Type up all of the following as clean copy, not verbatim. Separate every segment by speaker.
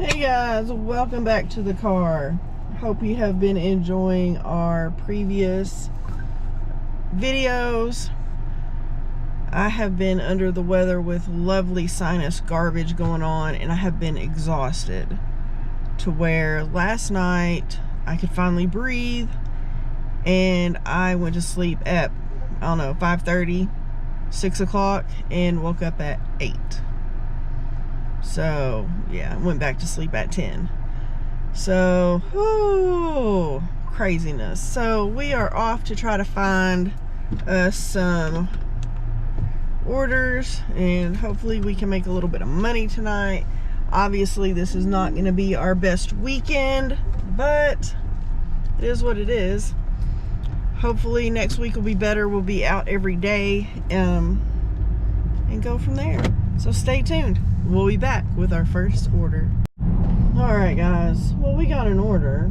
Speaker 1: Hey guys, welcome back to the car. Hope you have been enjoying our previous videos. I have been under the weather with lovely sinus garbage going on, and I have been exhausted to where last night I could finally breathe, and I went to sleep at, I don't know, 5:30, 6 o'clock, and woke up at 8. So yeah, I went back to sleep at 10. So, craziness. So we are off to try to find us some orders, and hopefully we can make a little bit of money tonight. Obviously this is not going to be our best weekend, but it is what it is. Hopefully next week will be better. We'll be out every day and go from there. So stay tuned. We'll be back with our first order. Alright guys, well, we got an order.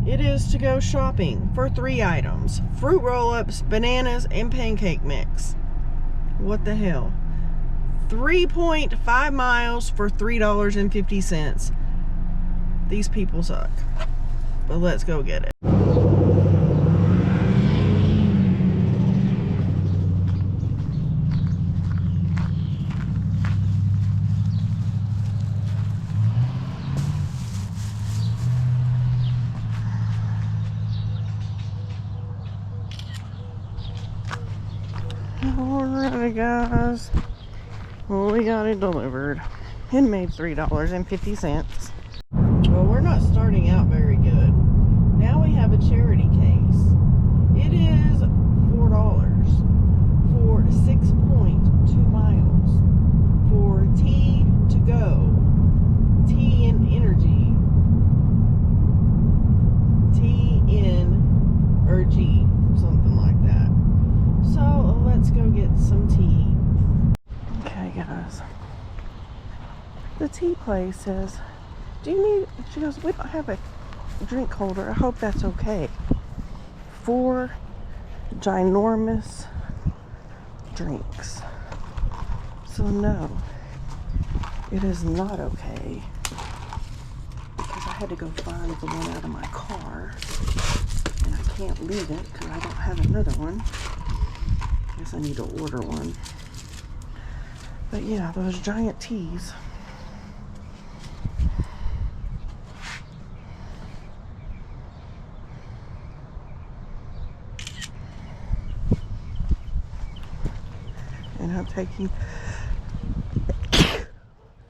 Speaker 1: It is to go shopping for 3 items: fruit roll-ups, bananas, and pancake mix. What the hell? 3.5 miles for $3.50. These people suck. But let's go get it. Alright guys, well, we got it delivered and made $3.50. Well, we're not starting out very good. Now we have a charity case. It is $4 for 6.2 miles for tea to go, tea and energy, tea in energy, something like that. So let's go get some tea. Okay guys, the tea place says, do you need, she goes, we don't have a drink holder. I hope that's okay. 4 ginormous drinks. So no, it is not okay, because I had to go find the one out of my car, and I can't leave it because I don't have another one. Guess I need to order one. But yeah, those giant teas. And I'm taking,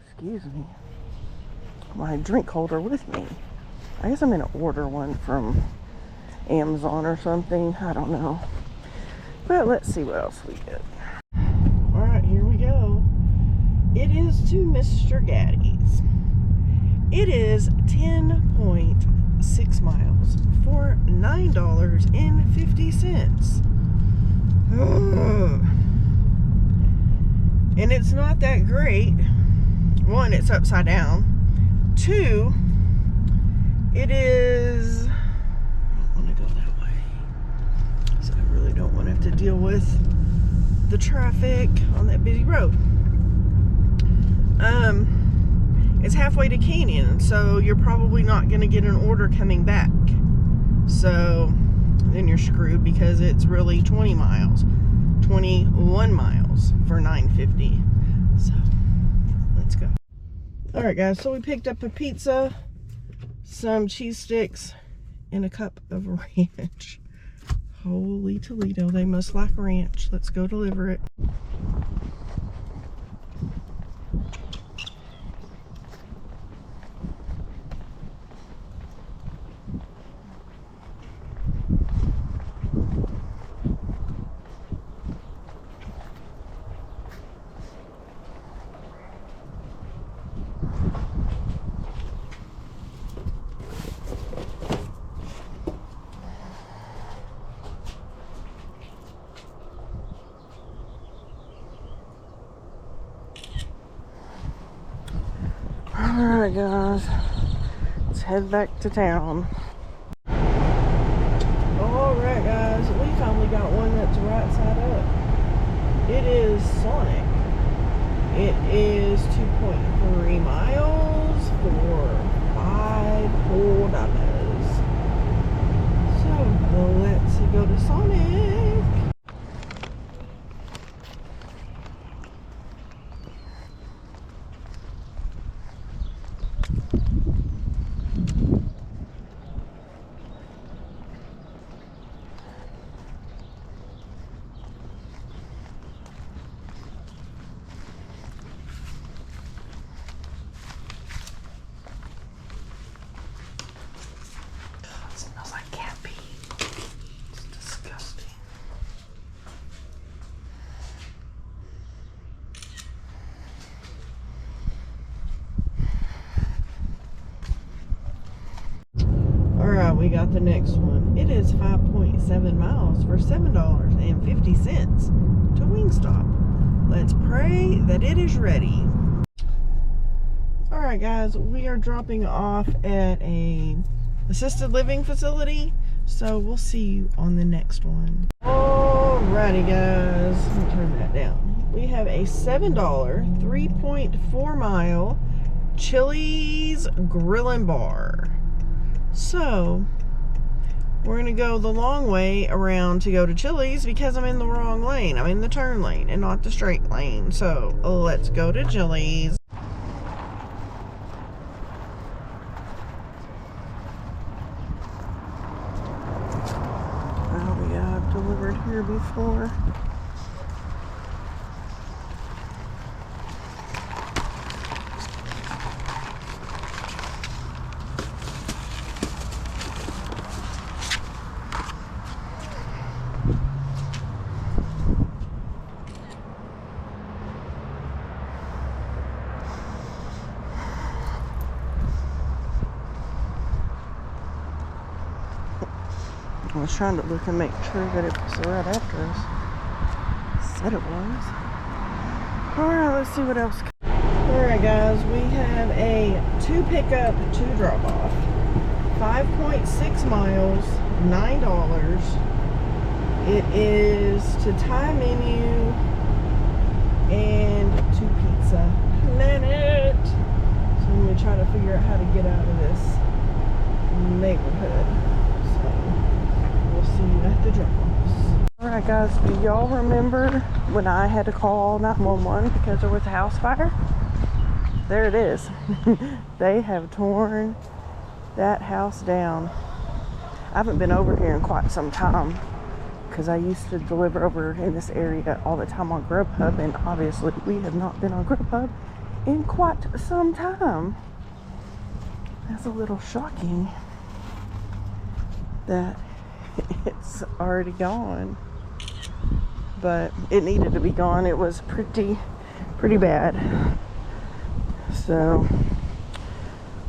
Speaker 1: excuse me, my drink holder with me. I guess I'm gonna order one from Amazon or something. I don't know. But let's see what else we get. Alright, here we go. It is to Mr. Gaddy's. It is 10.6 miles for $9.50. And it's not that great. 1, it's upside down. 2, it is, don't want to have to deal with the traffic on that busy road. It's halfway to Canyon, so you're probably not going to get an order coming back. So then you're screwed, because it's really 21 miles for $9.50. So let's go. All right guys, so we picked up a pizza, some cheese sticks, and a cup of ranch. Holy Toledo, they must like ranch. Let's go deliver it. Alright guys, let's head back to town. Alright guys, we finally got one that's right side up. It is Sonic. It is 2.3 miles Alright, we got the next one. It is 5.7 miles for $7.50 to Wingstop. Let's pray that it is ready. Alright guys, we are dropping off at a assisted living facility, so we'll see you on the next one. Alrighty guys, let me turn that down. We have a $7 3.4 mile Chili's Grill and Bar. So we're gonna go the long way around to go to Chili's because I'm in the wrong lane. I'm in the turn lane and not the straight lane. So let's go to Chili's. Delivered here before. I was trying to look and make sure that it was the right address. Said it was. Alright, let's see what else. Alright guys, we have a 2 pickup, 2 drop off. 5.6 miles, $9. It is to Thai menu and to Pizza Planet. So I'm going to try to figure out how to get out of this neighborhood. So we'll see you at the drop-offs. Alright guys, do y'all remember when I had to call 911 because there was a house fire? There it is. They have torn that house down. I haven't been over here in quite some time because I used to deliver over in this area all the time on Grubhub, and obviously we have not been on Grubhub in quite some time. That's a little shocking that it's already gone, but it needed to be gone. It was pretty bad. So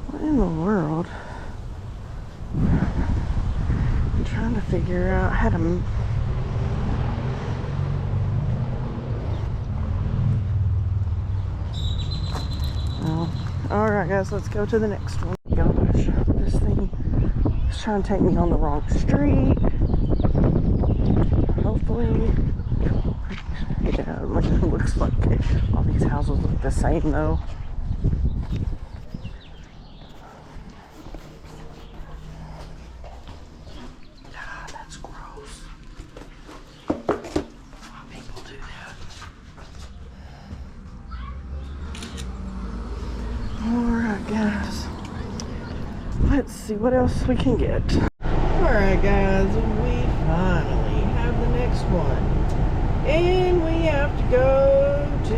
Speaker 1: what in the world? I'm trying to figure out how to alright guys, let's go to the next one. Gosh, this thing is trying to take me on the wrong street. Hopefully, yeah, it looks like all these houses look the same though. Ah, that's gross. Why people do that? Alright guys, let's see what else we can get. Alright guys, we finally have the next one, and we have to go to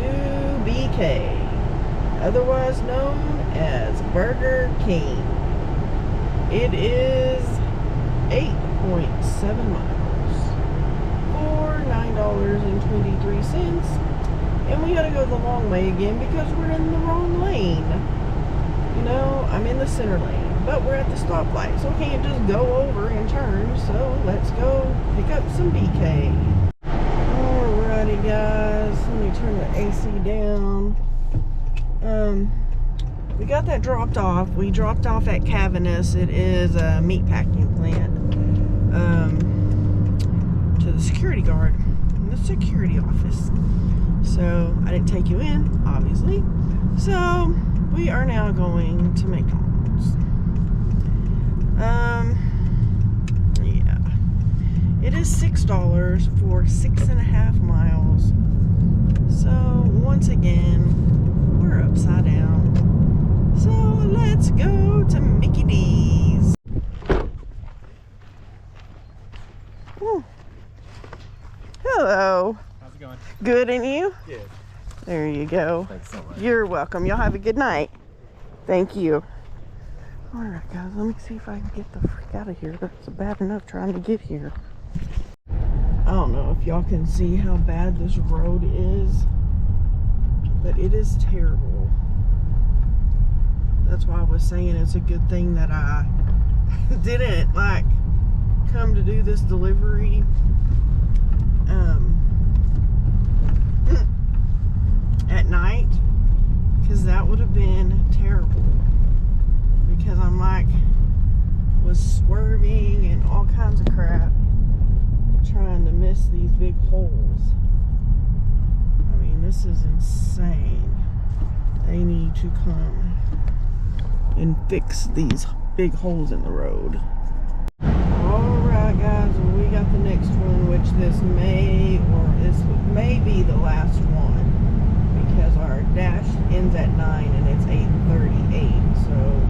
Speaker 1: BK, otherwise known as Burger King. It is 8.7 miles for $9.23, and we gotta go the long way again because we're in the wrong lane. You know, I'm in the center lane, but we're at the stoplight, so we can't just go over and turn. So let's go pick up some BK. Alrighty guys, let me turn the AC down. We got that dropped off. We dropped off at Cavanis. It is a meat packing plant. To the security guard in the security office. So I didn't take you in, obviously. So we are now going to McDonald's. Yeah. It is $6 for 6.5 miles. So once again, we're upside down. So let's go to Mickey D's. Ooh. Hello.
Speaker 2: How's it going?
Speaker 1: Good, and you?
Speaker 2: Good.
Speaker 1: There you go.
Speaker 2: Thanks so much.
Speaker 1: You're welcome. Y'all have a good night. Thank you. Alright guys, let me see if I can get the frick out of here. It's bad enough trying to get here. I don't know if y'all can see how bad this road is, but it is terrible. That's why I was saying it's a good thing that I didn't like come to do this delivery at night, because that would have been terrible, because I'm like was swerving and all kinds of crap trying to miss these big holes. I mean, this is insane. They need to come and fix these big holes in the road. Alright guys, we got the next one, which this may be the last one, because our dash ends at 9 and it's 8:38. So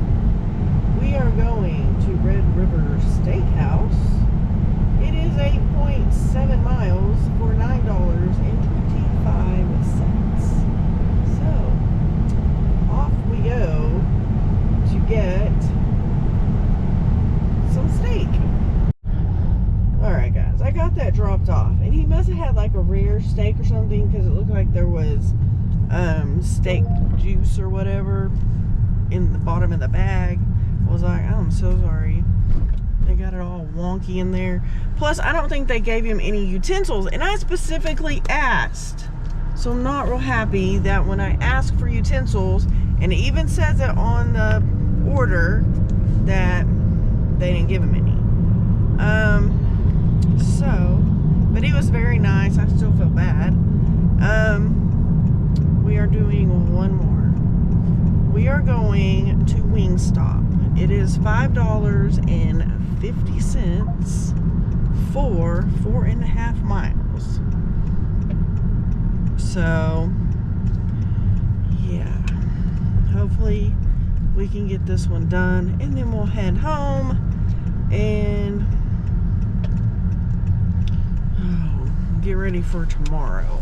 Speaker 1: we are going to Red River Steakhouse. It is 8.7 miles for $9.25. So off we go to get some steak. Alright guys, I got that dropped off, and he must have had like a rare steak or something, because it looked like there was steak juice or whatever in the bottom of the bag. I was like, I'm so sorry. They got it all wonky in there. Plus, I don't think they gave him any utensils, and I specifically asked. So I'm not real happy that when I asked for utensils, and it even says it on the order, that they didn't give him any. But he was very nice. I still feel bad. We are doing one more. We are going to Wingstop. It is $5.50 for 4.5 miles. So, yeah. Hopefully we can get this one done, and then we'll head home and get ready for tomorrow.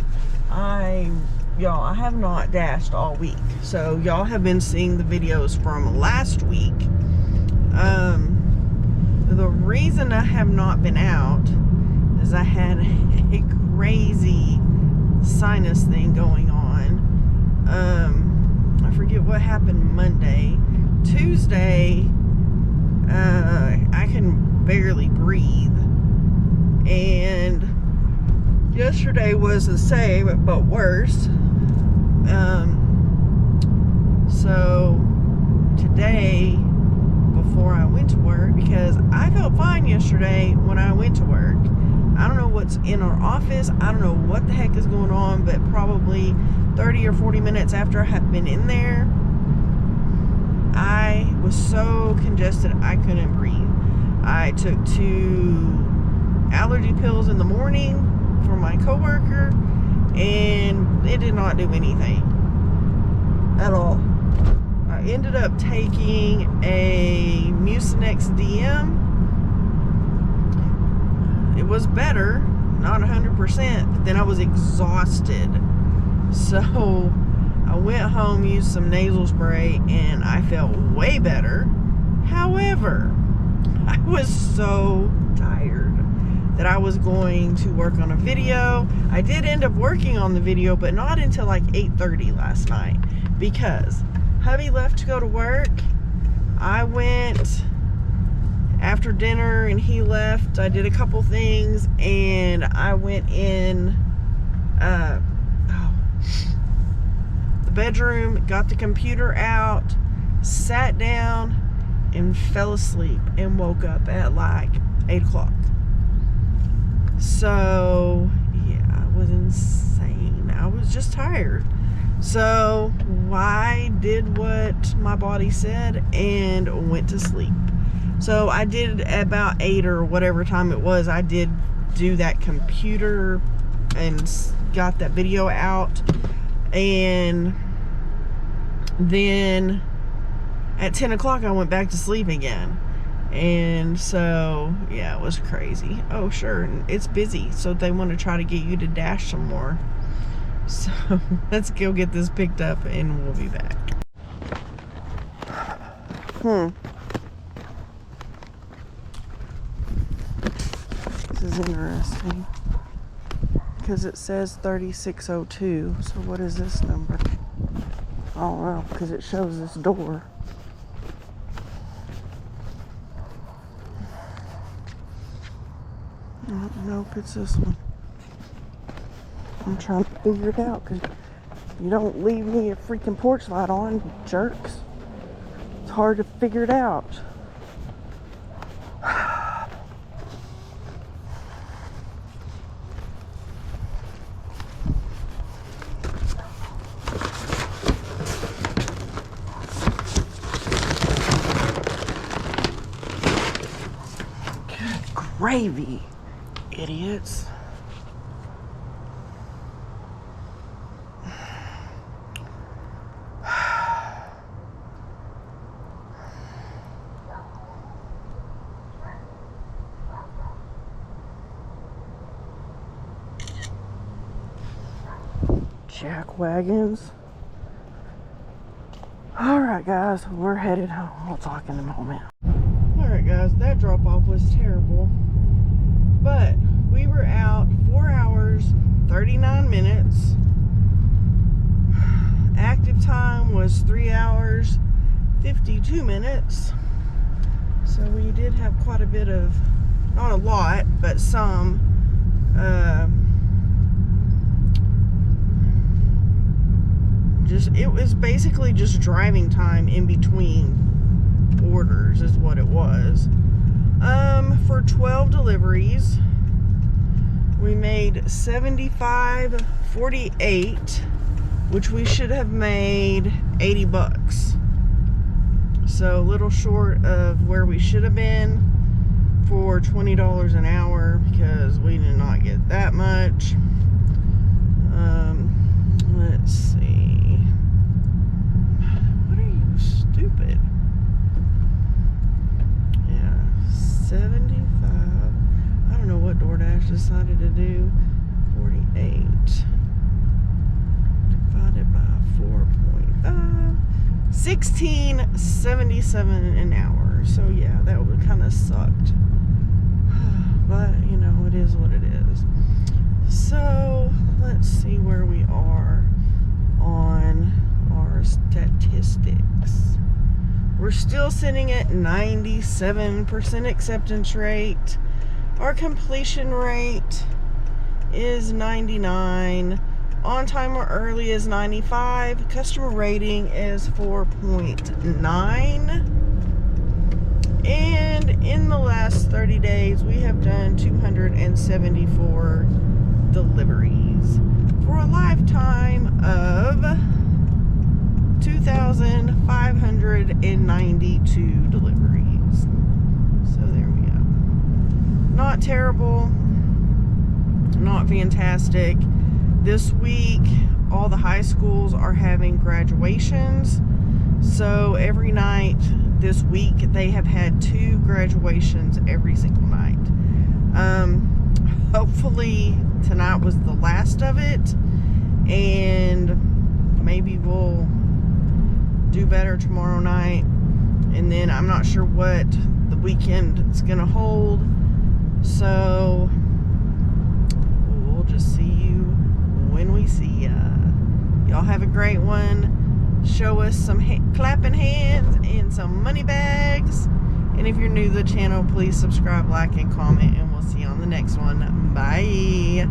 Speaker 1: Y'all, I have not dashed all week, so y'all have been seeing the videos from last week. The reason I have not been out is I had a crazy sinus thing going on. I forget what happened Monday. Tuesday, I can barely breathe, and yesterday was the same but worse. So today, before I went to work, because I felt fine yesterday when I went to work. I don't know what's in our office. I don't know what the heck is going on, but probably 30 or 40 minutes after I had been in there, I was so congested I couldn't breathe. I took 2 allergy pills in the morning for my coworker, and it did not do anything at all. I ended up taking a Mucinex DM. It was better, not 100%, but then I was exhausted. So I went home, used some nasal spray, and I felt way better. However, I was so tired that I was going to work on a video. I did end up working on the video, but not until like 8:30 last night, because hubby left to go to work. I went after dinner and he left. I did a couple things, and I went in the bedroom, got the computer out, sat down, and fell asleep, and woke up at like 8 o'clock. So yeah, it was insane. I was just tired. So I did what my body said and went to sleep. So I did about 8 or whatever time it was, I did do that computer and got that video out. And then at 10 o'clock I went back to sleep again. And so yeah, it was crazy. Oh sure, it's busy, so they want to try to get you to dash some more. So let's go get this picked up and we'll be back. This is interesting, because it says 3602. So what is this number? I don't know, because it shows this door. Nope, it's this one. I'm trying to figure it out because you don't leave me a freaking porch light on, you jerks. It's hard to figure it out. Good gravy, idiots. Jack wagons. Alright guys, we're headed home. We'll talk in a moment. Alright guys, that drop off was terrible. But we were out 4 hours, 39 minutes. Active time was 3 hours, 52 minutes. So we did have quite a bit of, not a lot, but some it was basically just driving time in between orders is what it was. For 12 deliveries, we made $75.48, which we should have made $80. So a little short of where we should have been for $20 an hour because we did not get that much. Let's see. What are you, stupid? Yeah, 75. I don't know what DoorDash decided to do. 48 divided by 4.5. $16.77 an hour. So yeah, that would kind of sucked. But you know, it is what it is. So let's see where we are on our statistics. We're still sitting at 97% acceptance rate. Our completion rate is 99. On time or early is 95. Customer rating is 4.9. And in the last 30 days, we have done 274 deliveries for a lifetime of 2,592 deliveries. So there we go. Not terrible, not fantastic. This week, all the high schools are having graduations. So every night this week, they have had 2 graduations every single night. Hopefully tonight was the last of it, and maybe we'll do better tomorrow night. And then I'm not sure what the weekend is gonna hold, so we'll just see you when we see ya. Y'all have a great one. Show us some clapping hands and some money bags. And if you're new to the channel, please subscribe, like, and comment, and we'll see you on the next one. Bye.